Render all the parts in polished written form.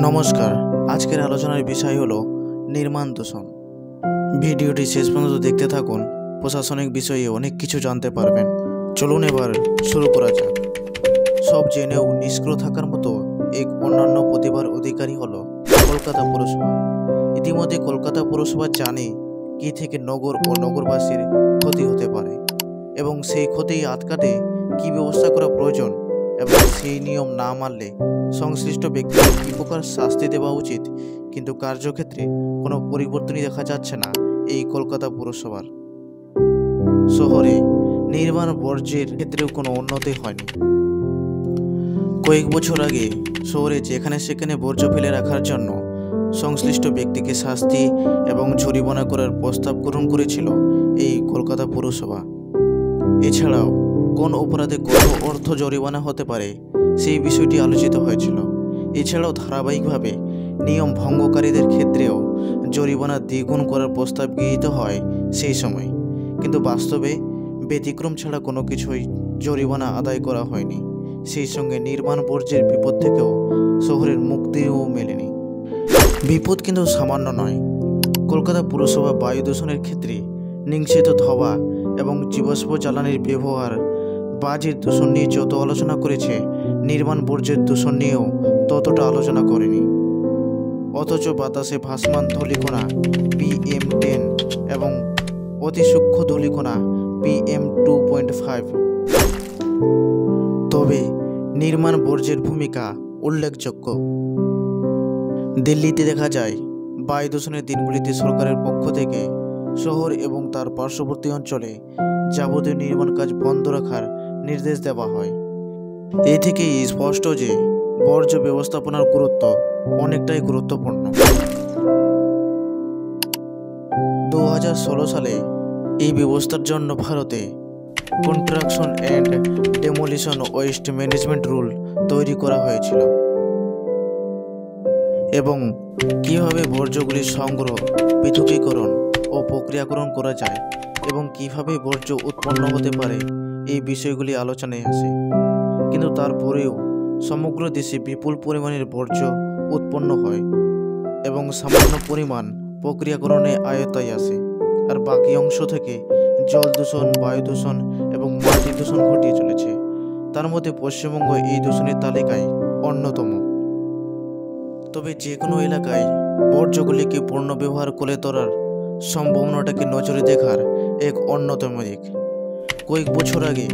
নমস্কার। আজকের আলোচনার বিষয় হলো নির্মাণ দূষণ। ভিডিওটি শেষ পর্যন্ত দেখতে থাকুন, প্রশাসনিক বিষয়ে অনেক কিছু জানতে পারবেন। চলুন এবার শুরু করা যাক। সব জেনেও নিষ্ক্রিয় থাকার মতো এক অন্যান্য প্রতিভার অধিকারী হলো কলকাতা পুরসভা। ইতিমধ্যে কলকাতা পুরসভা জানে কী থেকে নগর ও নগরবাসীর ক্ষতি হতে পারে এবং সেই ক্ষতি আটকাতে কী ব্যবস্থা করা প্রয়োজন এবং সেই নিয়ম না মানলে সংশ্লিষ্ট ব্যক্তিকে কী প্রকার শাস্তি দেওয়া উচিত, কিন্তু কার্যক্ষেত্রে কোনো পরিবর্তনই দেখা যাচ্ছে না এই কলকাতা পুরসভার। শহরে নির্মাণ বর্জ্যের ক্ষেত্রেও কোনো উন্নতি হয়নি। কয়েক বছর আগে শহরে যেখানে সেখানে বর্জ্য ফেলে রাখার জন্য সংশ্লিষ্ট ব্যক্তিকে শাস্তি এবং জরিমানা করার প্রস্তাব গ্রহণ করেছিল এই কলকাতা পুরসভা। এছাড়াও কোন অপরাধে কত অর্থ জরিমানা হতে পারে সেই বিষয়টি আলোচিত হয়েছিল। এছাড়াও ধারাবাহিকভাবে নিয়ম ভঙ্গকারীদের ক্ষেত্রেও জরিমানা দ্বিগুণ করার প্রস্তাব গৃহীত হয় সেই সময়, কিন্তু বাস্তবে ব্যতিক্রম ছাড়া কোনো কিছুই জরিমানা আদায় করা হয়নি। সেই সঙ্গে নির্মাণ বর্জ্যের বিপদ থেকেও শহরের মুক্তিও মেলেনি। বিপদ কিন্তু সামান্য নয়। কলকাতা পুরসভা বায়ু দূষণের ক্ষেত্রে নিঃসৃত ধোঁয়া এবং জীবাশ্ম জ্বালানির ব্যবহার, বাজের দূষণ নিয়ে যত আলোচনা করেছে, নির্মাণ বর্জ্যের দূষণ নিয়েও ততটা আলোচনা করেনি। অথচ বাতাসে ভাসমান ধূলিকণা PM10 এবং অতি সূক্ষ্ম ধূলিকণা PM2.5। তবে নির্মাণ বর্জ্যের ভূমিকা উল্লেখযোগ্য। দিল্লিতে দেখা যায় বায়ু দূষণের দিনগুলিতে সরকারের পক্ষ থেকে শহর এবং তার পার্শ্ববর্তী অঞ্চলে যাবতীয় নির্মাণ কাজ বন্ধ রাখার নির্দেশ দেওয়া হয়। এই থেকেই স্পষ্ট যে বর্জ্য ব্যবস্থাপনার গুরুত্ব অনেকটাই গুরুত্বপূর্ণ। 2016 সালে এই ব্যবস্থার জন্য ভারতে construction and demolition waste management rule তৈরি করা হয়েছিল এবং কীভাবে বর্জ্যগুলির সংগ্রহ, পৃথকীকরণ ও প্রক্রিয়াকরণ করা যায় এবং কিভাবে বর্জ্য উৎপন্ন হতে পারে এই বিষয়গুলি আলোচনায় আসে। কিন্তু তারপরেও সমগ্র দেশে বিপুল পরিমাণের বর্জ্য উৎপন্ন হয় এবং সামান্য পরিমাণ প্রক্রিয়াকরণে আয়ত্তায় আসে, আর বাকি অংশ থেকে জল দূষণ, বায়ু দূষণ এবং মাটি দূষণ ঘটিয়ে চলেছে। তার মধ্যে পশ্চিমবঙ্গ এই দূষণের তালিকায় অন্যতম। তবে যে কোনো এলাকায় বর্জ্যগুলিকে পুনর্ব্যবহার করে তোলার সম্ভাবনাটাকে নজরে দেখার এক অন্যতম দিক। কয়েক বছর আগে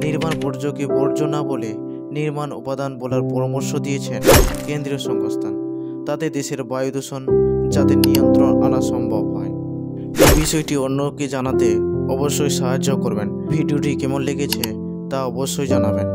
নির্মাণ বর্জ্যকে বর্জ্য না বলে নির্মাণ উপাদান বলার পরামর্শ দিয়েছেন কেন্দ্রীয় সংস্থান, তাতে দেশের বায়ু দূষণ যাতে নিয়ন্ত্রণ আনা সম্ভব হয়। এই বিষয়টি অন্যকে জানাতে অবশ্যই সাহায্য করবেন। ভিডিওটি কেমন লেগেছে তা অবশ্যই জানাবেন।